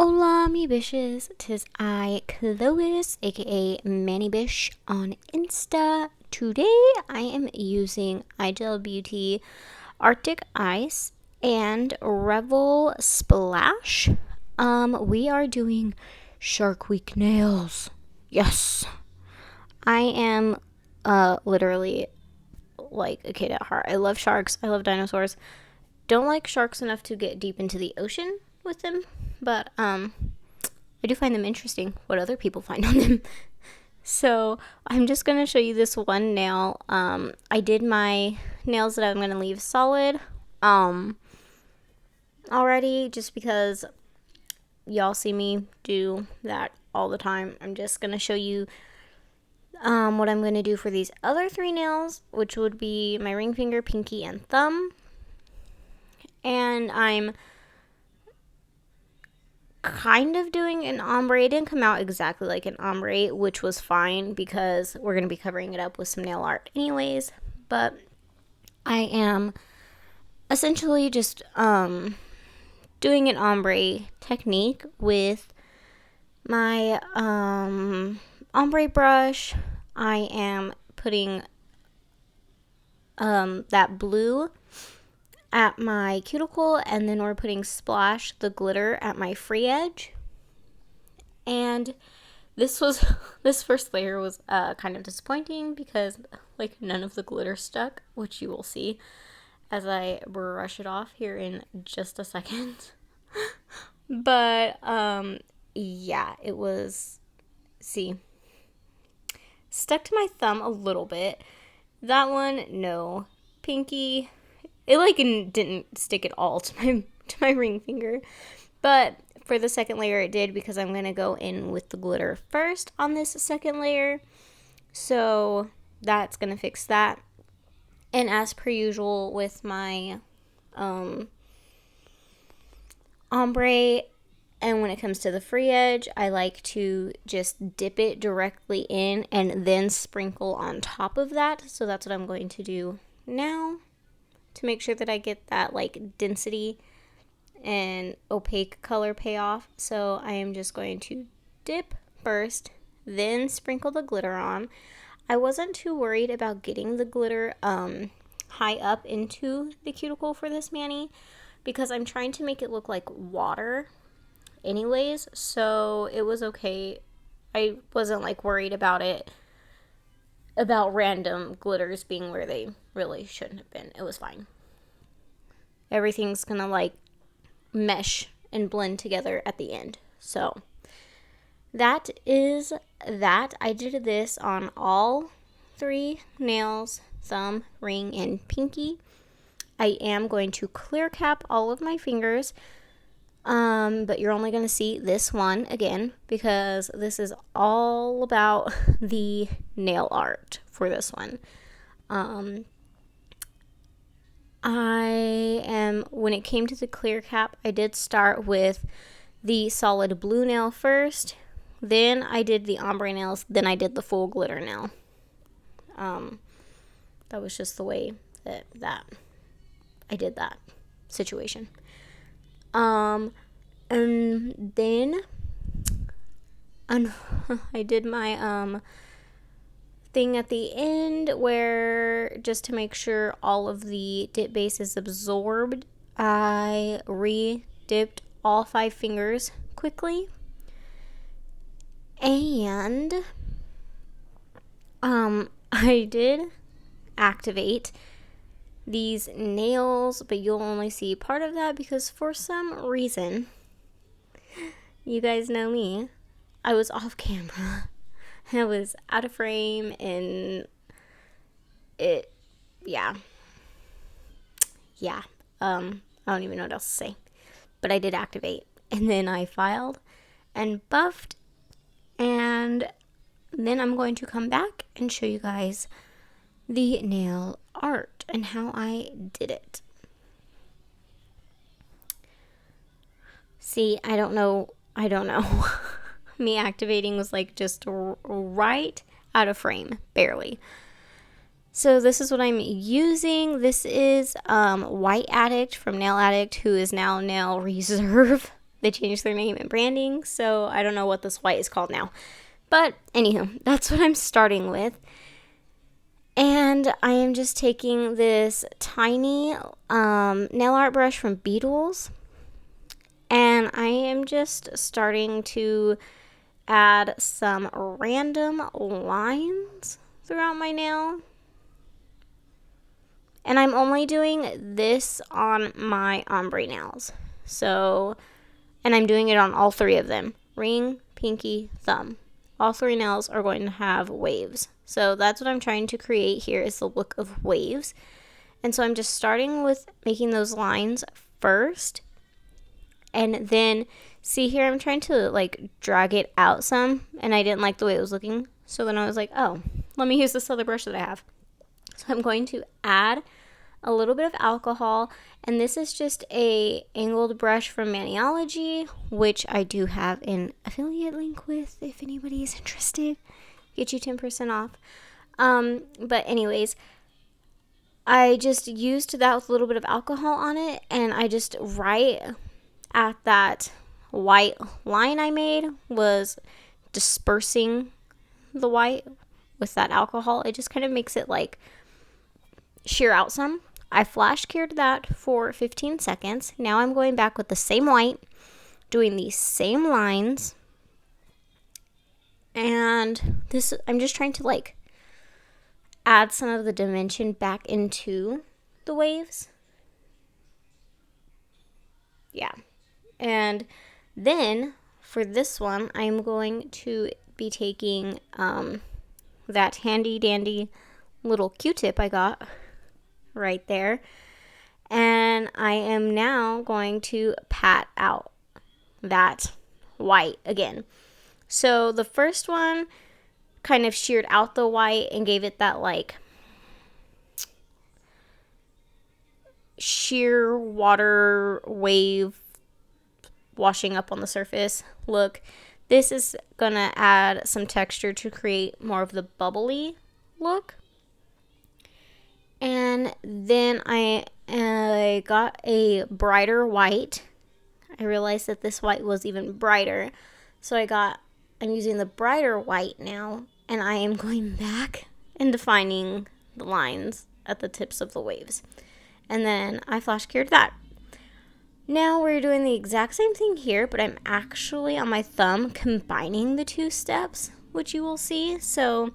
Hola, me Bisshhh'ss. 'Tis I, Chlois, aka Manny Bish, on Insta. Today I am using Ideal Beauty Arctic Ice and Revel Splash. We are doing Shark Week nails. Yes. I am literally like a kid at heart. I love sharks. I love dinosaurs. Don't like sharks enough to get deep into the ocean with them, but I do find them interesting, what other people find on them. So I'm just going to show you this one nail. I did my nails that I'm going to leave solid already, just because y'all see me do that all the time. I'm just going to show you what I'm going to do for these other three nails, which would be my ring finger, pinky, and thumb. And I'm kind of doing an ombre. It didn't come out exactly like an ombre, which was fine because we're going to be covering it up with some nail art anyways. But I am essentially just doing an ombre technique with my ombre brush. I am putting that blue at my cuticle, and then we're putting Splash, the glitter, at my free edge. And this first layer was kind of disappointing because like none of the glitter stuck, which you will see as I brush it off here in just a second. But yeah, it was, stuck to my thumb a little bit. That one, no. Pinky, it like didn't stick at all to my ring finger. But for the second layer it did, because I'm going to go in with the glitter first on this second layer. So that's going to fix that. And as per usual with my ombre, and when it comes to the free edge, I like to just dip it directly in and then sprinkle on top of that. So that's what I'm going to do now, to make sure that I get that like density and opaque color payoff. So I am just going to dip first, then sprinkle the glitter on. I wasn't too worried about getting the glitter high up into the cuticle for this mani, because I'm trying to make it look like water anyways, so it was okay. I wasn't like worried about it, about random glitters being where they really shouldn't have been. It was fine. Everything's gonna like mesh and blend together at the end. So that is that. I did this on all three nails, thumb, ring, and pinky. I am going to clear cap all of my fingers, but you're only going to see this one again, because this is all about the nail art for this one. When it came to the clear cap, I did start with the solid blue nail first, then I did the ombre nails, then I did the full glitter nail. That was just the way that I did that situation. And then I did my thing at the end where, just to make sure all of the dip base is absorbed, I re-dipped all 5 fingers quickly. And I did activate these nails, but you'll only see part of that because for some reason, you guys know me, I was off camera. I was out of frame, and I don't even know what else to say. But I did activate, and then I filed and buffed, and then I'm going to come back and show you guys the nail art and how I did it. See, I don't know. Me activating was like just right out of frame, barely. So this is what I'm using. This is White Addict from Nail Addict, who is now Nail Reserve. They changed their name and branding, so I don't know what this white is called now. But anywho, that's what I'm starting with. And I am just taking this tiny nail art brush from Beetles. And I am just starting to add some random lines throughout my nail. And I'm only doing this on my ombre nails. So, and I'm doing it on all three of them. Ring, pinky, thumb. All three nails are going to have waves. So that's what I'm trying to create here, is the look of waves. And so I'm just starting with making those lines first. And then, see here, I'm trying to like drag it out some. And I didn't like the way it was looking. So then I was like, oh, let me use this other brush that I have. So I'm going to add a little bit of alcohol, and this is just a angled brush from Maniology, which I do have an affiliate link with if anybody is interested. Get you 10% off. But anyways, I just used that with a little bit of alcohol on it, and I just right at that white line I made was dispersing the white with that alcohol. It just kind of makes it like sheer out some. I flash cured that for 15 seconds. Now I'm going back with the same white, doing these same lines. And this, I'm just trying to like add some of the dimension back into the waves. Yeah. And then for this one, I'm going to be taking that handy dandy little Q-tip I got right there, and I am now going to pat out that white again. So the first one kind of sheared out the white and gave it that like sheer water wave washing up on the surface look. This is gonna add some texture to create more of the bubbly look. And then I got a brighter white. I realized that this white was even brighter. So I'm using the brighter white now, and I am going back and defining the lines at the tips of the waves. And then I flash cured that. Now we're doing the exact same thing here, but I'm actually on my thumb combining the two steps, which you will see. So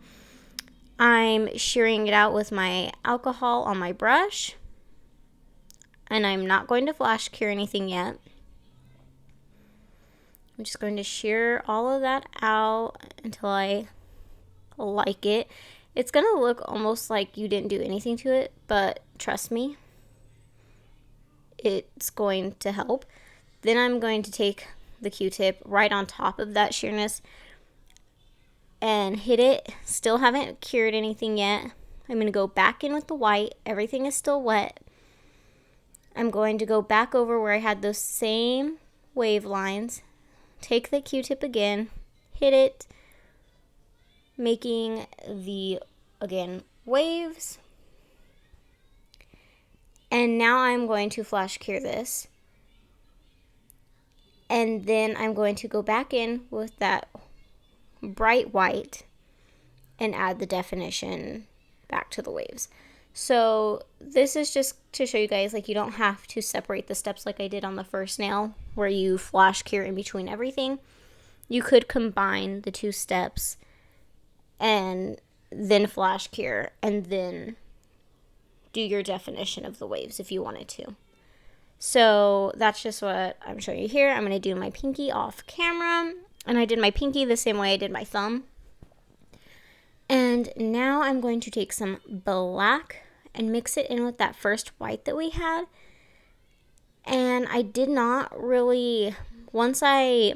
I'm shearing it out with my alcohol on my brush, and I'm not going to flash cure anything yet. I'm just going to shear all of that out until I like it. It's going to look almost like you didn't do anything to it, but trust me, it's going to help. Then I'm going to take the Q-tip right on top of that sheerness and hit it. Still haven't cured anything yet. I'm going to go back in with the white. Everything is still wet. I'm going to go back over where I had those same wave lines. Take the Q-tip again. Hit it. Making the, again, waves. And now I'm going to flash cure this. And then I'm going to go back in with that bright white and add the definition back to the waves. So this is just to show you guys, like, you don't have to separate the steps like I did on the first nail where you flash cure in between everything. You could combine the two steps and then flash cure and then do your definition of the waves if you wanted to. So that's just what I'm showing you here. I'm going to do my pinky off camera, and I did my pinky the same way I did my thumb. And now I'm going to take some black and mix it in with that first white that we had. And I did not really, once I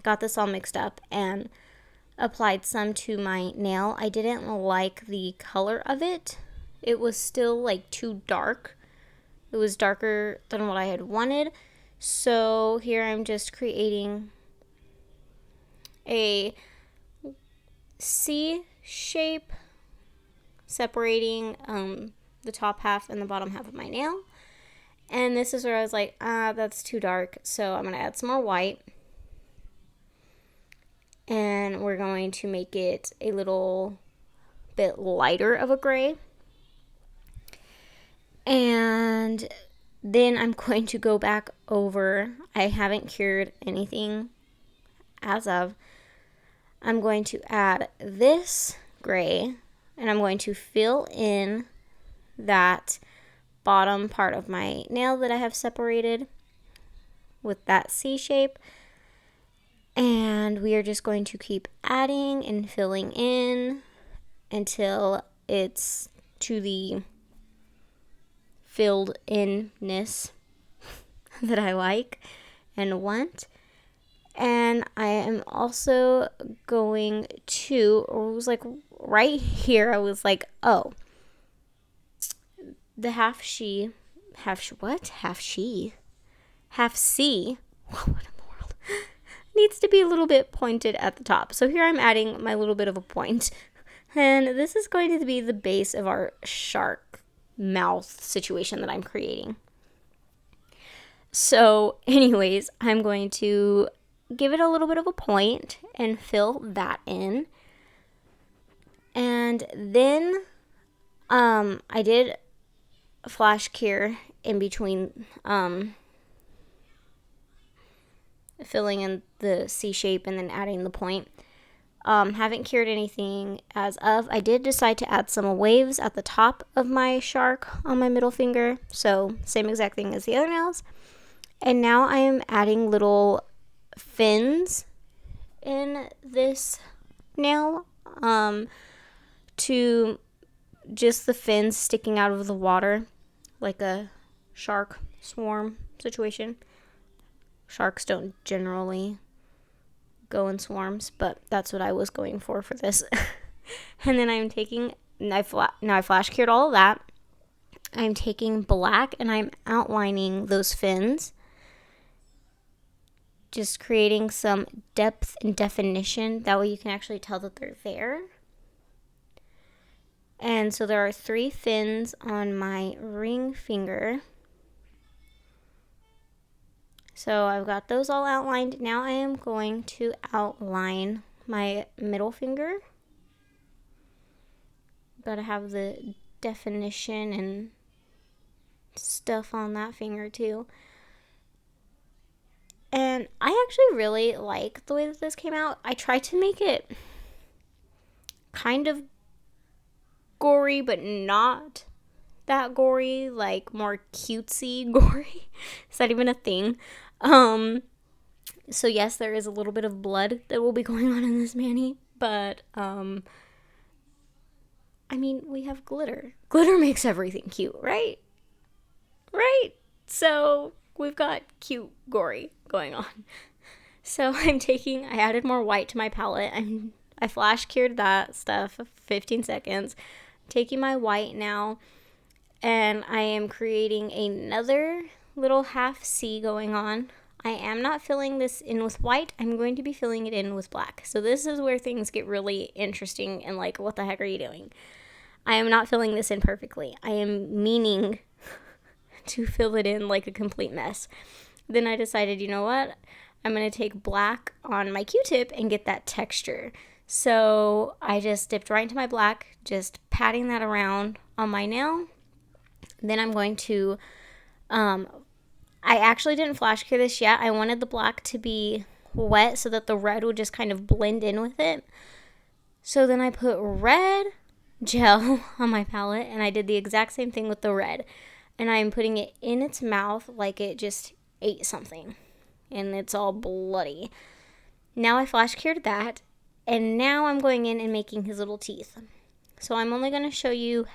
got this all mixed up and applied some to my nail, I didn't like the color of it. It was still like too dark. It was darker than what I had wanted. So here I'm just creating a C shape, separating the top half and the bottom half of my nail. And this is where I was like, that's too dark. So I'm going to add some more white. And we're going to make it a little bit lighter of a gray. And then I'm going to go back over. I haven't cured anything as of. I'm going to add this gray, and I'm going to fill in that bottom part of my nail that I have separated with that C shape. And we are just going to keep adding and filling in until it's to the filled inness that I like and want. And I am also going to, it was like right here, I was like, oh, the half C, what in the world, needs to be a little bit pointed at the top. So here I'm adding my little bit of a point. And this is going to be the base of our shark mouth situation that I'm creating. So anyways, I'm going to give it a little bit of a point and fill that in. And then I did flash cure in between filling in the C shape and then adding the point. Haven't cured anything as of. I did decide to add some waves at the top of my shark on my middle finger. So same exact thing as the other nails. And now I am adding little fins in this nail to just the fins sticking out of the water like a shark swarm situation. Sharks don't generally go in swarms, but that's what I was going for this. And then I'm taking, now I flash cured all of that. I'm taking black and I'm outlining those fins, just creating some depth and definition. That way you can actually tell that they're there. And so there are 3 fins on my ring finger. So I've got those all outlined. Now I am going to outline my middle finger. Gotta have the definition and stuff on that finger too. And I actually really like the way that this came out. I tried to make it kind of gory, but not that gory, like more cutesy gory. Is that even a thing? So yes, there is a little bit of blood that will be going on in this mani, but I mean, we have glitter. Glitter makes everything cute, right? Right? So we've got cute gory going on. So I added more white to my palette. I flash cured that stuff 15 seconds. I'm taking my white now, and I am creating another little half C going on. I am not filling this in with white. I'm going to be filling it in with black. So this is where things get really interesting and like, what the heck are you doing? I am not filling this in perfectly. I am meaning to fill it in like a complete mess. Then I decided, you know what? I'm going to take black on my Q-tip and get that texture. So I just dipped right into my black, just patting that around on my nail. Then I'm going to, I actually didn't flash cure this yet. I wanted the black to be wet so that the red would just kind of blend in with it. So then I put red gel on my palette, and I did the exact same thing with the red. And I'm putting it in its mouth like it just ate something, and it's all bloody. Now I flash cured that, and now I'm going in and making his little teeth. So I'm only going to show you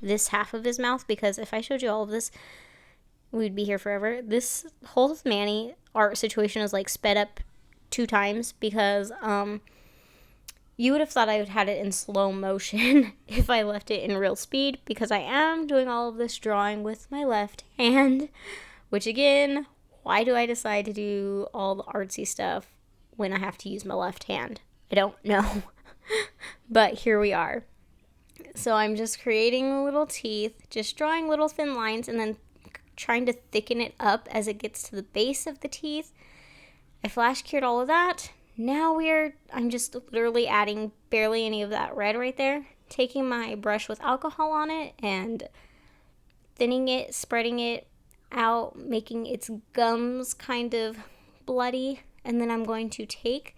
this half of his mouth, because if I showed you all of this, we'd be here forever. This whole mani art situation is like sped up 2 times, because you would have thought I would had it in slow motion if I left it in real speed, because I am doing all of this drawing with my left hand, which again, why do I decide to do all the artsy stuff when I have to use my left hand? I don't know. But here we are. So I'm just creating little teeth, just drawing little thin lines, and then trying to thicken it up as it gets to the base of the teeth. I flash cured all of that. Now I'm just literally adding barely any of that red right there. Taking my brush with alcohol on it and thinning it, spreading it out, making its gums kind of bloody. And then I'm going to take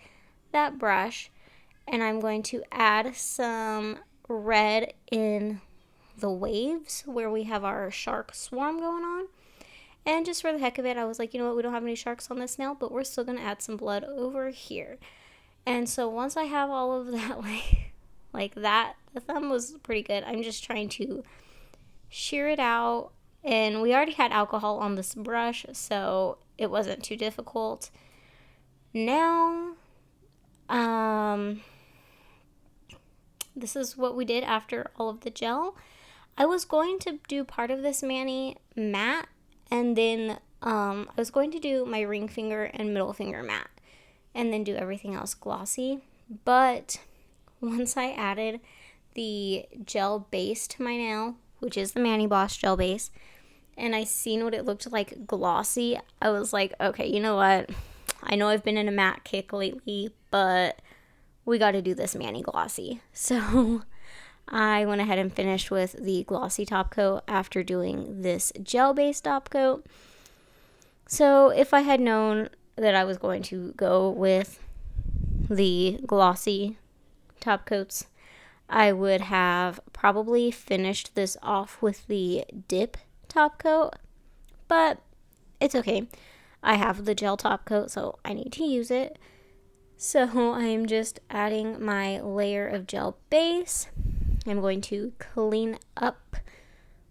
that brush and I'm going to add some red in the waves where we have our shark swarm going on. And just for the heck of it, I was like, you know what, we don't have any sharks on this nail, but we're still going to add some blood over here. And so once I have all of that, like that, the thumb was pretty good. I'm just trying to shear it out. And we already had alcohol on this brush, so it wasn't too difficult. Now, this is what we did after all of the gel. I was going to do part of this mani matte, and then I was going to do my ring finger and middle finger matte, and then do everything else glossy. But once I added the gel base to my nail, which is the Mani Boss gel base, and I seen what it looked like glossy, I was like, okay, you know what? I know I've been in a matte kick lately, but we got to do this Mani glossy. So I went ahead and finished with the glossy top coat after doing this gel-based top coat. So if I had known that I was going to go with the glossy top coats, I would have probably finished this off with the dip top coat, but it's okay. I have the gel top coat, so I need to use it. So I'm just adding my layer of gel base. I'm going to clean up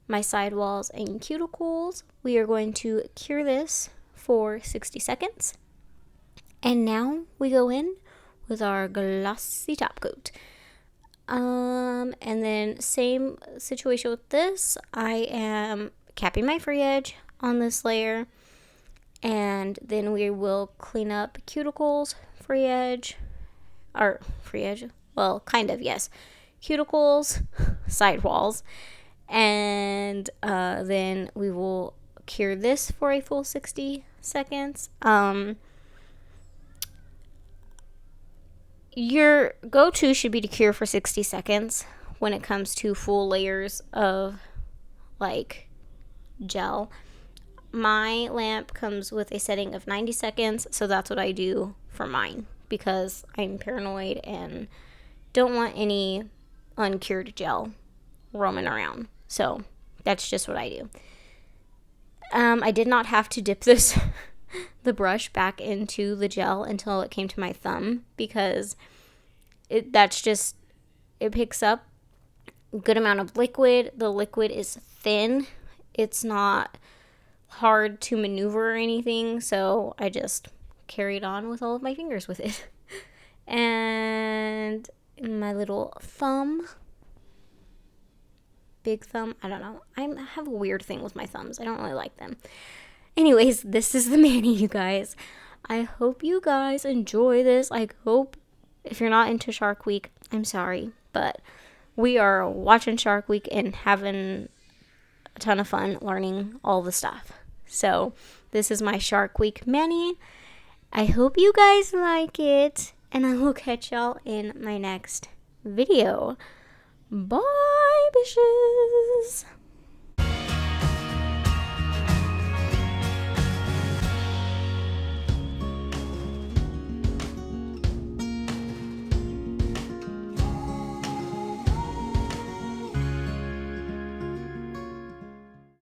my sidewalls and cuticles. We are going to cure this for 60 seconds. And now we go in with our glossy top coat. And then same situation with this. I am capping my free edge on this layer. And then we will clean up cuticles, well, kind of, yes. Cuticles, sidewalls, and then we will cure this for a full 60 seconds. Your go-to should be to cure for 60 seconds when it comes to full layers of like gel. My lamp comes with a setting of 90 seconds, so that's what I do for mine because I'm paranoid and don't want any uncured gel roaming around. So that's just what I do. I did not have to dip the brush back into the gel until it came to my thumb because it picks up a good amount of liquid. The liquid is thin. It's not hard to maneuver or anything, so I just carried on with all of my fingers with it. And my little thumb, big thumb, I don't know. I have a weird thing with my thumbs. I don't really like them. Anyways, this is the mani, you guys. I hope you guys enjoy this. I hope if you're not into Shark Week, I'm sorry, but we are watching Shark Week and having a ton of fun learning all the stuff. So this is my Shark Week mani. I hope you guys like it, and I will catch y'all in my next video. Bye, Bisshhh'ss.